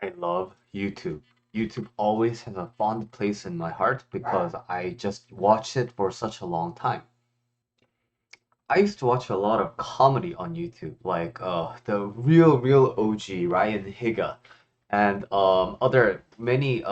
I love YouTube. YouTube always has a fond place in my heart because I just watched it for such a long time. I used to watch a lot of comedy on YouTube, like the real OG Ryan Higa, and other many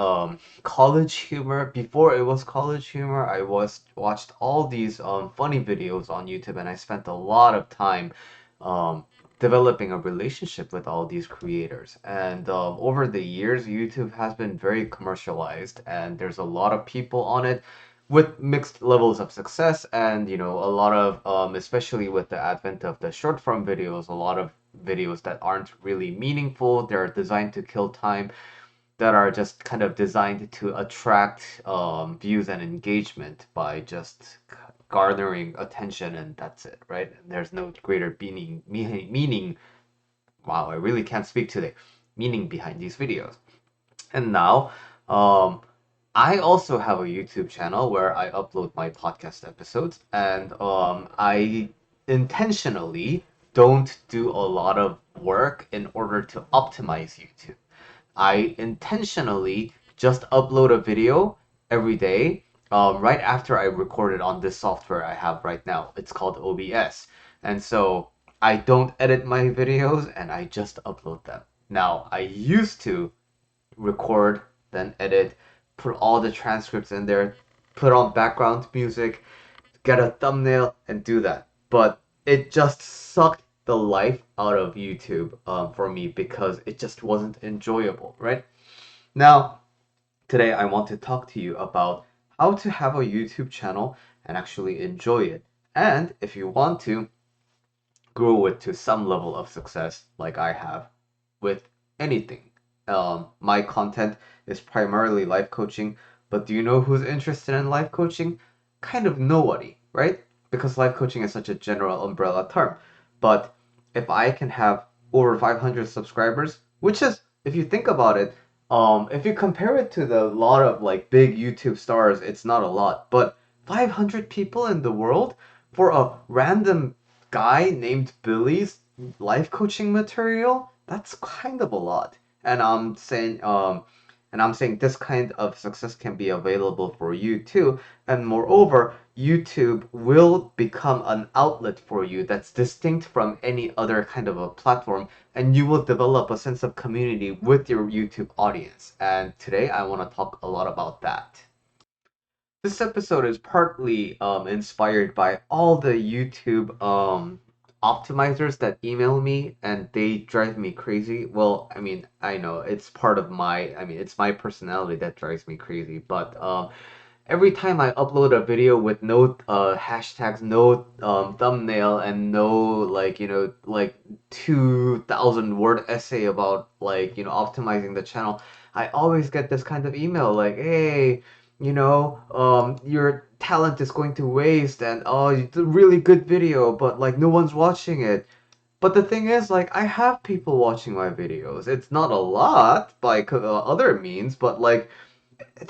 college humor. Before it was college humor, I was watched all these funny videos on YouTube, and I spent a lot of time um, developing a relationship with all these creators. And over the years, YouTube has been very commercialized, and there's a lot of people on it with mixed levels of success, and a lot of especially with the advent of the short form videos, a lot of videos that aren't really meaningful. They're designed to kill time, that are just kind of designed to attract views and engagement by just garnering attention, and that's it, right? And there's no greater meaning. Wow, I really can't speak today. Meaning behind these videos. And now, um, I also have a YouTube channel where I upload my podcast episodes, and I intentionally don't do a lot of work in order to optimize YouTube. I intentionally just upload a video every day, right after I record it on this software I have right now. It's called OBS. And so I don't edit my videos and I just upload them. Now, I used to record, then edit, put all the transcripts in there, put on background music, get a thumbnail, and do that. But it just sucked the life out of YouTube for me because it just wasn't enjoyable, right? Now, today I want to talk to you about how to have a YouTube channel and actually enjoy it. And if you want to, grow it to some level of success like I have with anything. My content is primarily life coaching, but do you know who's interested in life coaching? Kind of nobody, right? Because life coaching is such a general umbrella term. But if I can have over 500 subscribers, which is, if you think about it, if you compare it to the lot of like big YouTube stars, it's not a lot. But 500 people in the world for a random guy named Billy's life coaching material, that's kind of a lot. And I'm saying this kind of success can be available for you too. And moreover, YouTube will become an outlet for you that's distinct from any other kind of a platform, and you will develop a sense of community with your YouTube audience. And today I want to talk a lot about that. This episode is partly inspired by all the YouTube optimizers that email me and they drive me crazy. Well, I mean, I know it's part of it's my personality that drives me crazy, but every time I upload a video with no hashtags, no thumbnail, and no like 2,000 word essay about optimizing the channel, I always get this kind of email like, hey, your talent is going to waste, and oh, it's a really good video, but like no one's watching it. But the thing is, like, I have people watching my videos. It's not a lot by other means, but like,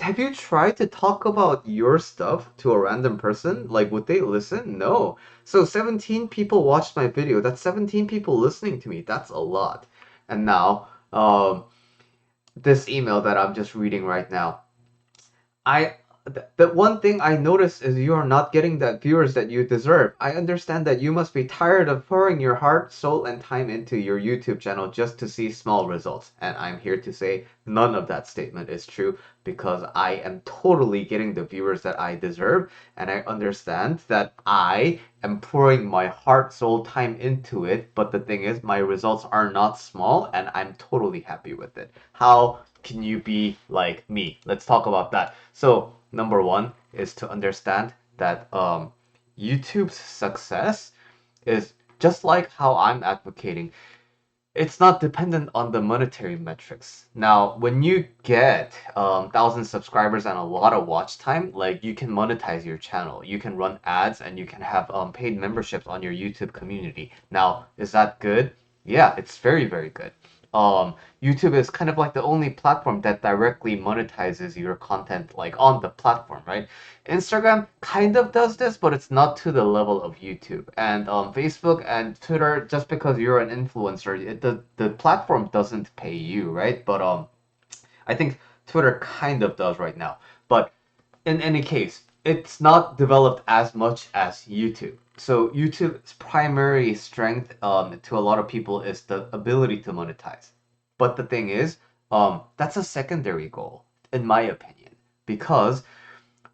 have you tried to talk about your stuff to a random person? Like, would they listen? No. So 17 people watched my video. That's 17 people listening to me. That's a lot. And now, this email that I'm just reading right now. I the one thing I notice is you are not getting the viewers that you deserve. I understand that you must be tired of pouring your heart, soul, and time into your YouTube channel just to see small results. And I'm here to say none of that statement is true because I am totally getting the viewers that I deserve, and I understand that I am pouring my heart, soul, time into it. But the thing is, my results are not small, and I'm totally happy with it. How can you be like me? Let's talk about that. So, number one is to understand that YouTube's success is just like how I'm advocating. It's not dependent on the monetary metrics. Now, when you get 1,000 subscribers and a lot of watch time, like you can monetize your channel. You can run ads and you can have paid memberships on your YouTube community. Now, is that good? Yeah, it's very, very good. YouTube is kind of like the only platform that directly monetizes your content like on the platform, right? Instagram kind of does this, but it's not to the level of YouTube. And Facebook and Twitter, just because you're an influencer, the platform doesn't pay you, right? But I think Twitter kind of does right now. But in any case, it's not developed as much as YouTube. So YouTube's primary strength to a lot of people is the ability to monetize. But the thing is, that's a secondary goal, in my opinion, because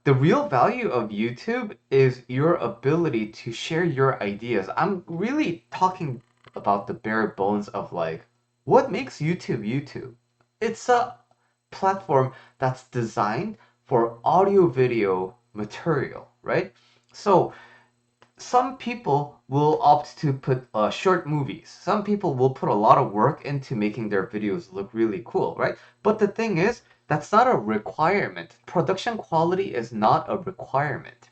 the real value of YouTube is your ability to share your ideas. I'm really talking about the bare bones of like what makes YouTube YouTube. It's a platform that's designed for audio video material, right? So some people will opt to put short movies. Some people will put a lot of work into making their videos look really cool, right? But the thing is, that's not a requirement. Production quality is not a requirement.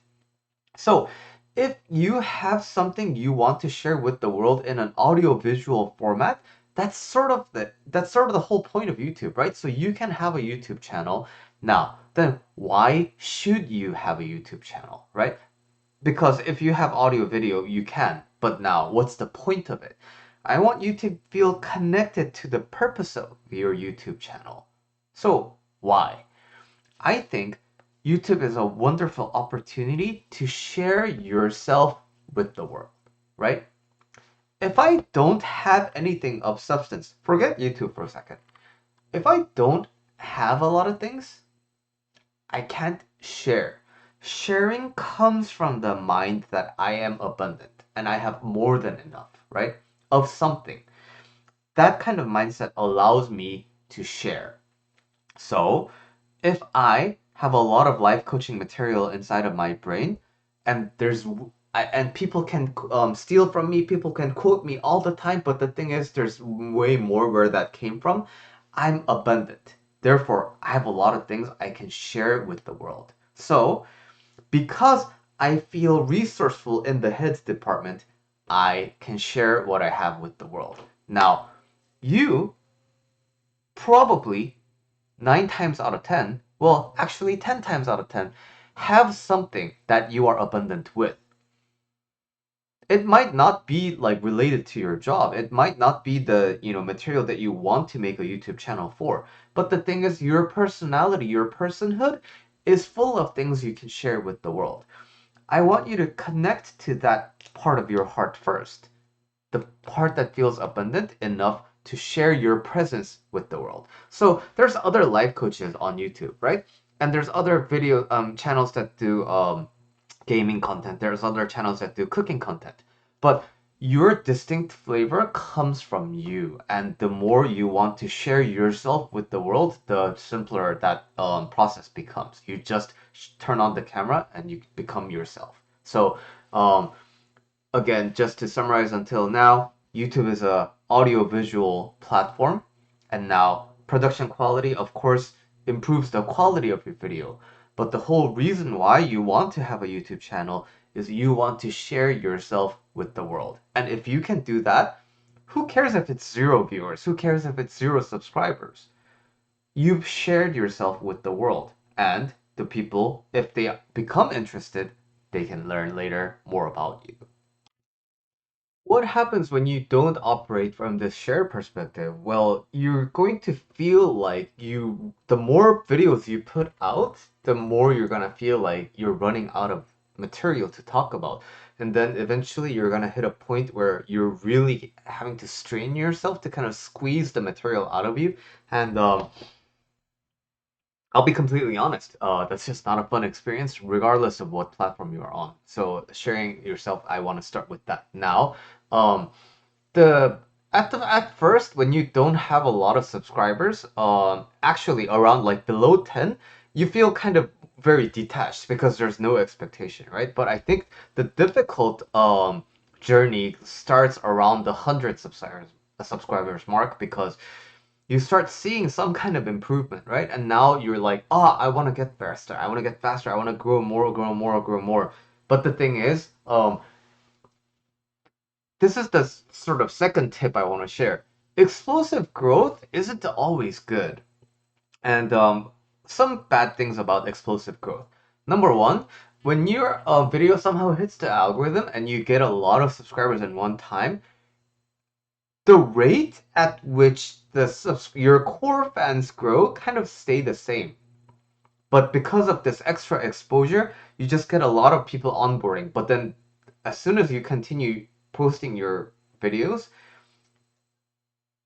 So, if you have something you want to share with the world in an audio-visual format, that's sort of the whole point of YouTube, right? So you can have a YouTube channel. Now, then why should you have a YouTube channel, right? Because if you have audio video, you can. But now, what's the point of it? I want you to feel connected to the purpose of your YouTube channel. So, why? I think YouTube is a wonderful opportunity to share yourself with the world, right? If I don't have anything of substance, forget YouTube for a second. If I don't have a lot of things, I can't share. Sharing comes from the mind that I am abundant and I have more than enough, right? Of something. That kind of mindset allows me to share. So, if I have a lot of life coaching material inside of my brain, and and people can steal from me, people can quote me all the time, but the thing is, there's way more where that came from. I'm abundant. Therefore, I have a lot of things I can share with the world. So, because I feel resourceful in the heads department, I can share what I have with the world. Now, you probably 9 times out of 10, well, actually 10 times out of 10, have something that you are abundant with. It might not be like related to your job. It might not be the, material that you want to make a YouTube channel for. But the thing is, your personality, your personhood is full of things you can share with the world. I want you to connect to that part of your heart first. The part that feels abundant enough to share your presence with the world. So there's other life coaches on YouTube, right? And there's other video channels that do gaming content. There's other channels that do cooking content. But your distinct flavor comes from you, and the more you want to share yourself with the world, the simpler that process becomes. You just turn on the camera and you become yourself. So um, again, just to summarize until now, YouTube is a audio-visual platform, and now production quality, of course, improves the quality of your video. But the whole reason why you want to have a YouTube channel is you want to share yourself with the world. And if you can do that, who cares if it's 0 viewers? Who cares if it's 0 subscribers? You've shared yourself with the world, and the people, if they become interested, they can learn later more about you. What happens when you don't operate from this share perspective? Well, you're going to feel like the more videos you put out, the more you're gonna feel like you're running out of material to talk about. And then eventually you're gonna hit a point where you're really having to strain yourself to kind of squeeze the material out of you. And I'll be completely honest, that's just not a fun experience, regardless of what platform you are on. So sharing yourself, I want to start with that now. Um, the at first when you don't have a lot of subscribers, actually around like below 10, you feel kind of very detached because there's no expectation, right? But I think the difficult journey starts around the 100 subscribers mark, because you start seeing some kind of improvement, right? And now you're like, oh, I want to get faster. I want to get faster. I want to grow more, grow more, grow more. But the thing is, this is the sort of second tip I want to share. explosive growth isn't always good. And some bad things about explosive growth. Number one, when your video somehow hits the algorithm and you get a lot of subscribers in one time, the rate at which your core fans grow kind of stay the same. But because of this extra exposure, you just get a lot of people onboarding. But then as soon as you continue posting your videos,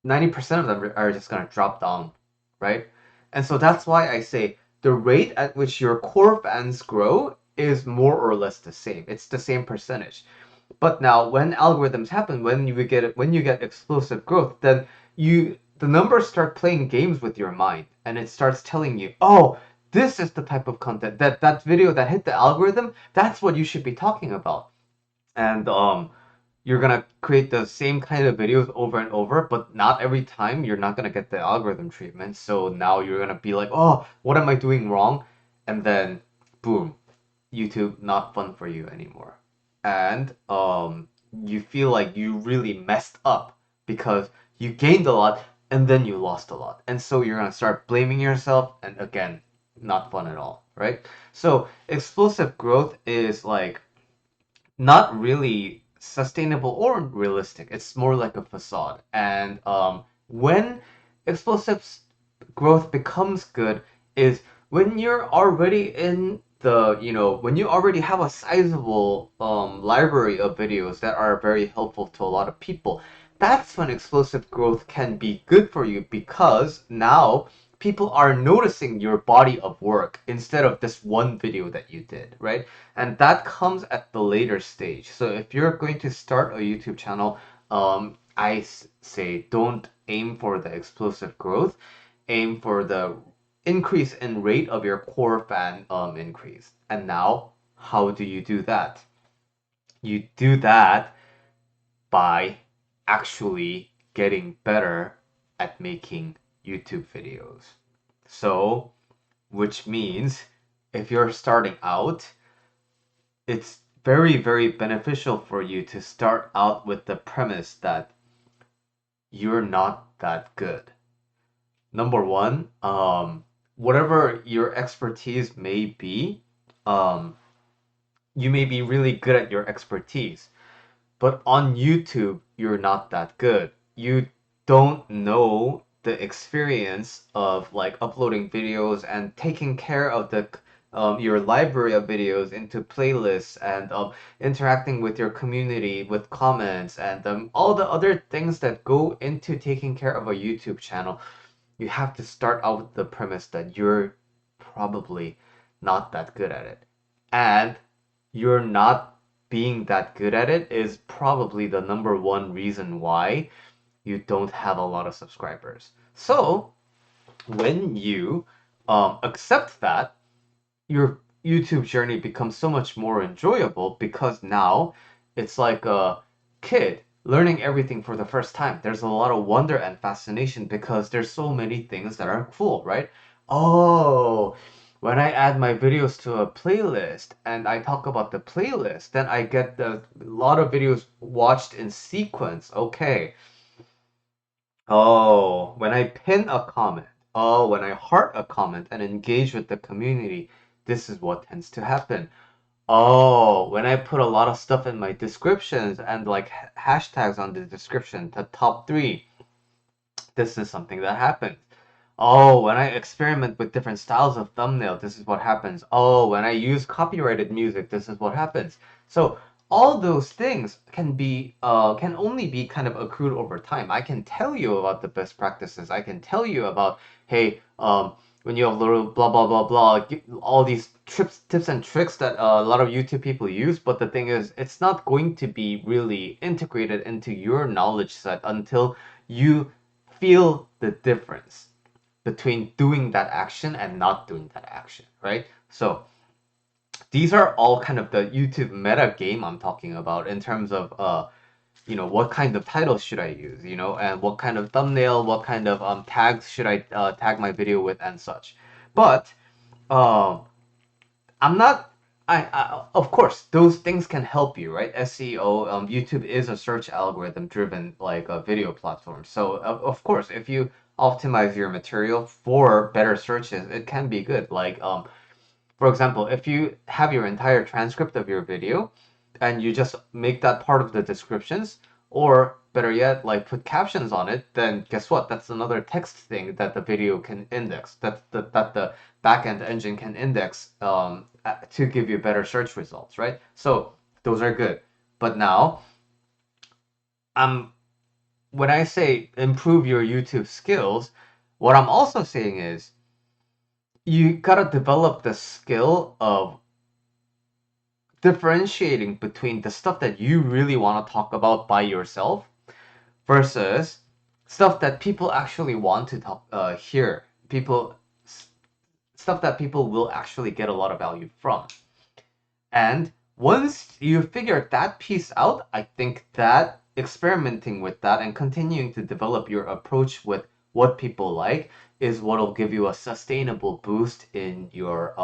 90% of them are just going to drop down, right? And so that's why I say the rate at which your core fans grow is more or less the same. It's the same percentage. But now when algorithms happen, when you get explosive growth, then the numbers start playing games with your mind and it starts telling you, "Oh, this is the type of content that video that hit the algorithm, that's what you should be talking about." And you're gonna create the same kind of videos over and over, but not every time you're not gonna get the algorithm treatment. So now you're gonna be like, oh, what am I doing wrong? And then, boom, YouTube not fun for you anymore. And you feel like you really messed up because you gained a lot and then you lost a lot. And so you're gonna start blaming yourself, and again, not fun at all, right? So explosive growth is like not really sustainable or realistic. It's more like a facade. And when explosive growth becomes good is when you're already in when you already have a sizable library of videos that are very helpful to a lot of people. That's when explosive growth can be good for you because now people are noticing your body of work instead of this one video that you did, right? And that comes at the later stage. So if you're going to start a YouTube channel, say don't aim for the explosive growth, aim for the increase in rate of your core fan increase. And now, how do you do that? You do that by actually getting better at making YouTube videos. So, which means if you're starting out, it's very, very beneficial for you to start out with the premise that you're not that good. Number one, whatever your expertise may be, um, you may be really good at your expertise, but on YouTube, you're not that good. You don't know the experience of like uploading videos and taking care of the your library of videos into playlists and interacting with your community with comments and all the other things that go into taking care of a YouTube channel. You have to start out with the premise that you're probably not that good at it. And you're not being that good at it is probably the number one reason why you don't have a lot of subscribers. So when you accept that, your YouTube journey becomes so much more enjoyable because now it's like a kid learning everything for the first time. There's a lot of wonder and fascination because there's so many things that are cool, right? Oh, when I add my videos to a playlist and I talk about the playlist, then I get a lot of videos watched in sequence. Okay. Oh, when I pin a comment, oh, when I heart a comment and engage with the community, this is what tends to happen. Oh, when I put a lot of stuff in my descriptions and like hashtags on the description, the top three, this is something that happens. Oh, when I experiment with different styles of thumbnail, this is what happens. Oh, when I use copyrighted music, this is what happens. So all those things can only be kind of accrued over time. I can tell you about the best practices. I can tell you about, hey, when you have little blah blah blah blah, all these tips and tricks that a lot of YouTube people use. But the thing is, it's not going to be really integrated into your knowledge set until you feel the difference between doing that action and not doing that action, right? So these are all kind of the YouTube meta game I'm talking about in terms of what kind of titles should I use, and what kind of thumbnail, what kind of tags should I tag my video with and such. But um I'm not of course, those things can help you, right? SEO, YouTube is a search algorithm driven like a video platform. So of course, if you optimize your material for better searches, it can be good. Like for example, if you have your entire transcript of your video and you just make that part of the descriptions, or better yet, like put captions on it, then guess what? That's another text thing that the video can index, that the backend engine can index to give you better search results, right? So those are good. But now, um, when I say improve your YouTube skills, what I'm also saying is you gotta develop the skill of differentiating between the stuff that you really want to talk about by yourself versus stuff that people actually want to hear. Stuff that people will actually get a lot of value from. And once you figure that piece out, I think that experimenting with that and continuing to develop your approach with what people like is what will give you a sustainable boost in your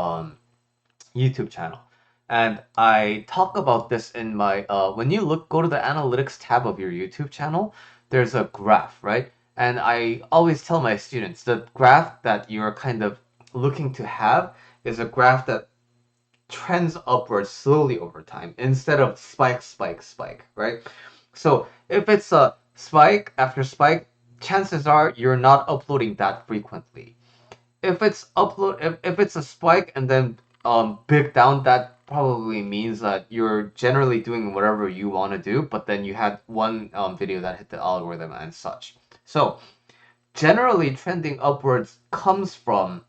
YouTube channel. And I talk about this in my when you go to the analytics tab of your YouTube channel, there's a graph, right? And I always tell my students the graph that you're kind of looking to have is a graph that trends upwards slowly over time instead of spike, spike, spike, right? So if it's a spike after spike, chances are you're not uploading that frequently. If it's a spike and then big down, that probably means that you're generally doing whatever you want to do, but then you had one video that hit the algorithm and such. So generally trending upwards comes from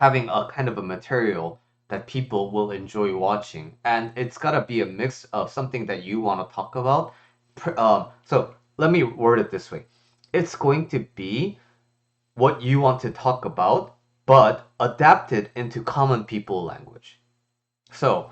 having a kind of a material that people will enjoy watching, and it's gotta be a mix of something that you want to talk about. So let me word it this way: it's going to be what you want to talk about, but adapted into common people language. So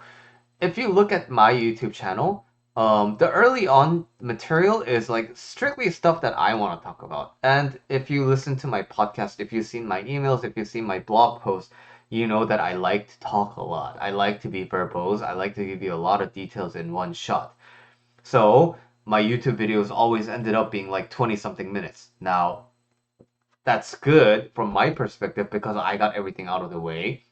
if you look at my YouTube channel, the early on material is like strictly stuff that I want to talk about. And if you listen to my podcast, if you've seen my emails, if you've seen my blog posts, you know that I like to talk a lot. I like to be verbose. I like to give you a lot of details in one shot. So my YouTube videos always ended up being like 20 something minutes. Now, that's good from my perspective because I got everything out of the way.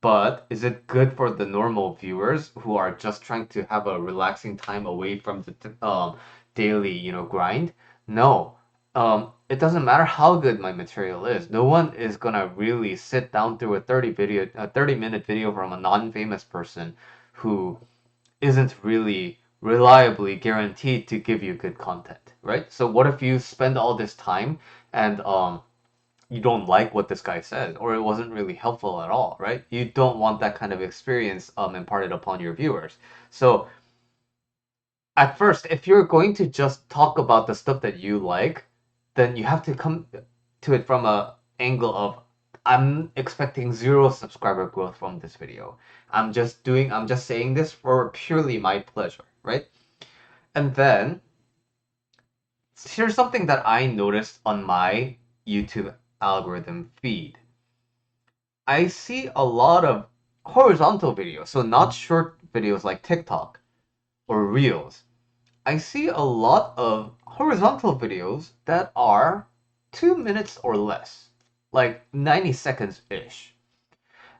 But is it good for the normal viewers who are just trying to have a relaxing time away from the daily, grind? No. It doesn't matter how good my material is. No one is gonna really sit down through a 30-minute video from a non-famous person who isn't really reliably guaranteed to give you good content, right? So what if you spend all this time and you don't like what this guy says, or it wasn't really helpful at all, right? You don't want that kind of experience imparted upon your viewers. So at first, if you're going to just talk about the stuff that you like, then you have to come to it from a angle of I'm expecting zero subscriber growth from this video. I'm just saying this for purely my pleasure, right? And then here's something that I noticed on my YouTube algorithm feed. I see a lot of horizontal videos, so not short videos like TikTok or Reels. I see a lot of horizontal videos that are 2 minutes or less, like 90 seconds ish.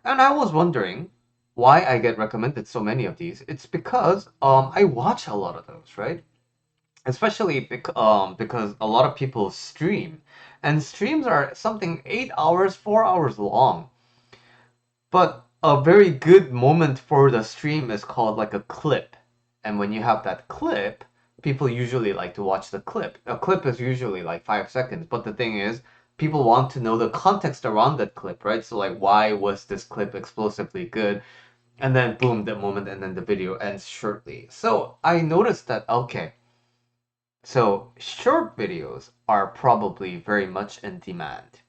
And I was wondering why I get recommended so many of these. It's because I watch a lot of those, right? Especially because a lot of people stream, and streams are something 8 hours, 4 hours long. But a very good moment for the stream is called like a clip. And when you have that clip, people usually like to watch the clip. A clip is usually like 5 seconds, but the thing is, people want to know the context around that clip, right? So like, why was this clip explosively good? And then boom, that moment, and then the video ends shortly. So I noticed that, okay, so short videos are probably very much in demand,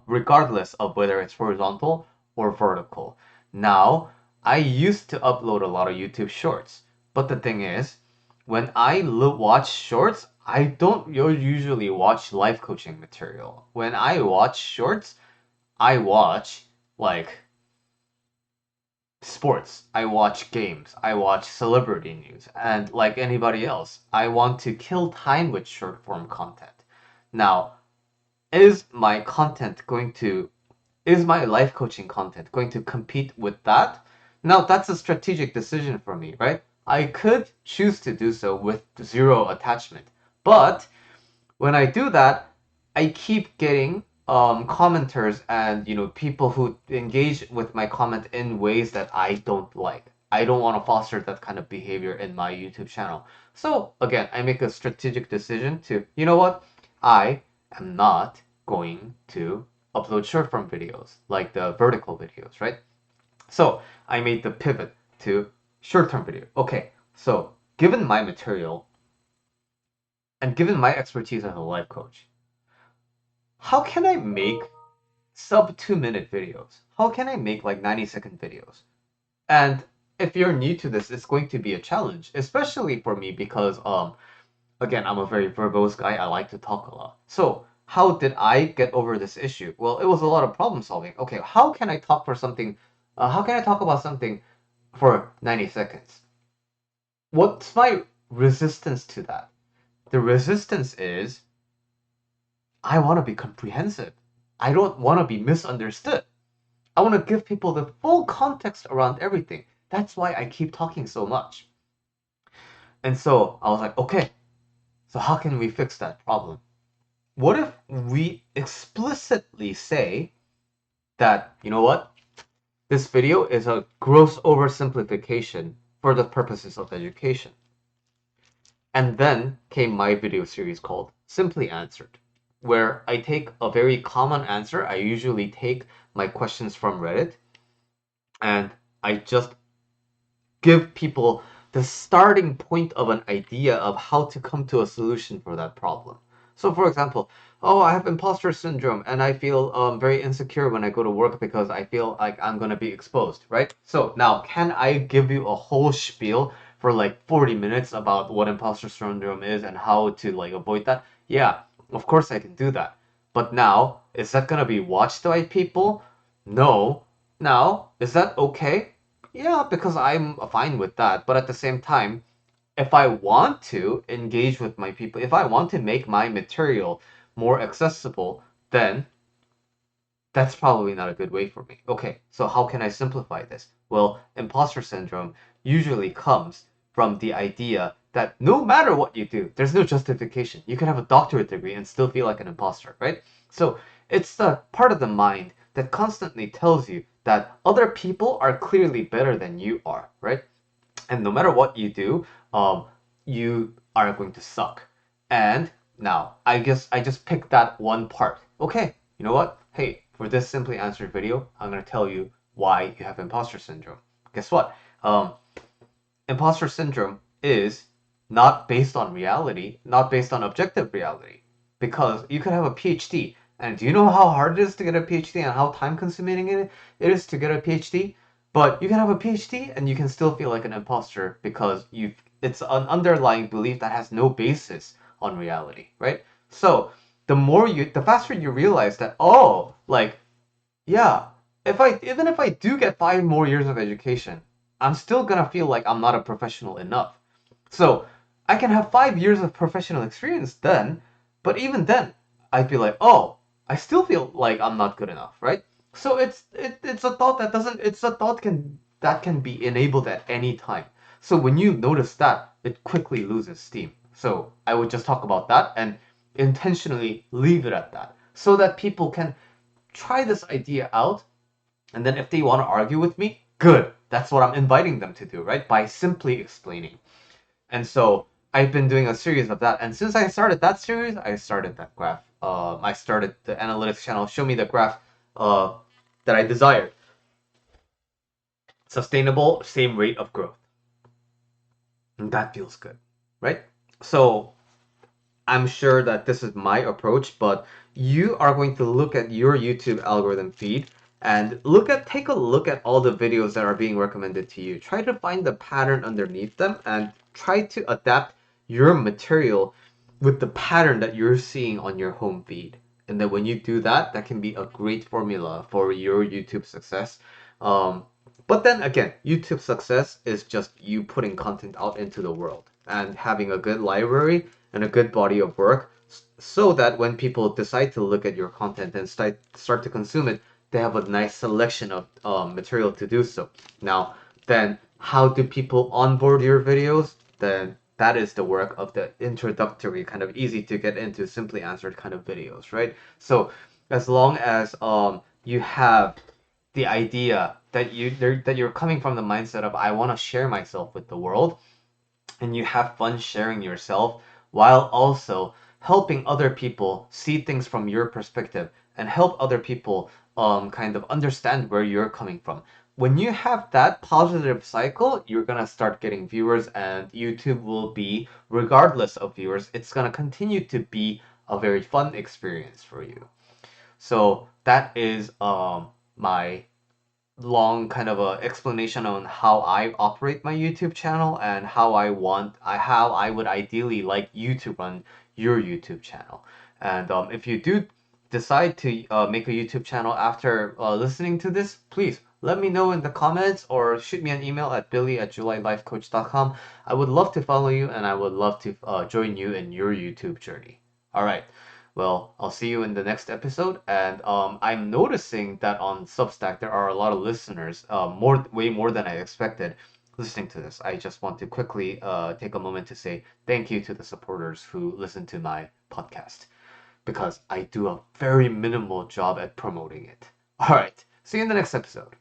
regardless of whether it's horizontal or vertical. Now, I used to upload a lot of YouTube shorts, but the thing is, when I watch shorts, I don't usually watch life coaching material. When I watch shorts, I watch like sports, I watch games, I watch celebrity news, and like anybody else, I want to kill time with short form content. Now, is my content going to is my life coaching content going to compete with that? Now, that's a strategic decision for me, right? I could choose to do so with zero attachment. But when I do that, I keep getting commenters and people who engage with my comment in ways that I don't like. I don't want to foster that kind of behavior in my YouTube channel. So again, I make a strategic decision to, you know what? I am not going to upload short form videos like the vertical videos, right? So I made the pivot to short term video. Okay, so given my material and given my expertise as a life coach, how can I make sub 2 minute videos? How can I make like 90-second videos? And if you're new to this, it's going to be a challenge, especially for me because again, I'm a very verbose guy. I like to talk a lot. So how did I get over this issue? Well, it was a lot of problem solving. Okay, how can I talk for something? How can I talk about something for 90 seconds? What's my resistance to that? The resistance is I want to be comprehensive. I don't want to be misunderstood. I want to give people the full context around everything. That's why I keep talking so much. And so I was like, okay, so how can we fix that problem? What if we explicitly say that, you know what? This video is a gross oversimplification for the purposes of education. And then came my video series called Simply Answered, where I take a very common answer. I usually take my questions from Reddit and I just give people the starting point of an idea of how to come to a solution for that problem. So, for example, oh, I have imposter syndrome and I feel very insecure when I go to work because I feel like I'm going to be exposed, right? So, now can I give you a whole spiel for like 40 minutes about what imposter syndrome is and how to like avoid that? Yeah, of course I can do that. But now, is that going to be watched by people? No. Now, is that okay? Yeah, because I'm fine with that. But at the same time, if I want to engage with my people, if I want to make my material more accessible, then that's probably not a good way for me. Okay, so how can I simplify this? Well, imposter syndrome usually comes from the idea that no matter what you do, there's no justification. You can have a doctorate degree and still feel like an imposter, right? So it's the part of the mind that constantly tells you that other people are clearly better than you are, right? And no matter what you do, you are going to suck. And now, I guess I just picked that one part. Okay, you know what? Hey, for this Simply Answered video, I'm going to tell you why you have imposter syndrome. Guess what? Imposter syndrome is not based on reality, not based on objective reality. Because you could have a PhD, and do you know how hard it is to get a PhD and how time consuming it is to get a PhD? But you can have a PhD and you can still feel like an imposter because it's an underlying belief that has no basis on reality, right? So the faster you realize that, oh, like, yeah, even if I do get 5 more years of education, I'm still gonna feel like I'm not a professional enough. So I can have 5 years of professional experience then, but even then, I'd be like, oh, I still feel like I'm not good enough, right? So it's a thought that doesn't it's a thought that can be enabled at any time. So when you notice that, it quickly loses steam. So I would just talk about that and intentionally leave it at that, so that people can try this idea out, and then if they want to argue with me, good. That's what I'm inviting them to do, right? By simply explaining. And so I've been doing a series of that. And since I started that series, I started that graph. I started the analytics channel. Show me the graph uh, that I desired. Sustainable, same rate of growth. And that feels good, right? So I'm sure that this is my approach, but you are going to look at your YouTube algorithm feed and take a look at all the videos that are being recommended to you. Try to find the pattern underneath them and try to adapt your material with the pattern that you're seeing on your home feed. And then when you do that, that can be a great formula for your YouTube success. Um, But then again, YouTube success is just you putting content out into the world and having a good library and a good body of work so that when people decide to look at your content and start to consume it, they have a nice selection of material to do so. Now, then how do people onboard your videos? Then that is the work of the introductory, kind of easy to get into, simply answered kind of videos, right? So as long as you have the idea that you're coming from the mindset of I want to share myself with the world, and you have fun sharing yourself while also helping other people see things from your perspective and help other people kind of understand where you're coming from. When you have that positive cycle, you're gonna start getting viewers, and YouTube will be, regardless of viewers, it's gonna continue to be a very fun experience for you. So that is my long kind of a explanation on how I operate my YouTube channel and how I would ideally like you to run your YouTube channel. And if you do decide to make a YouTube channel after listening to this, please let me know in the comments or shoot me an email at billy@julylifecoach.com. I would love to follow you and I would love to join you in your YouTube journey. All right. Well, I'll see you in the next episode. And I'm noticing that on Substack there are a lot of listeners, way more than I expected, listening to this. I just want to quickly take a moment to say thank you to the supporters who listen to my podcast because I do a very minimal job at promoting it. All right, see you in the next episode.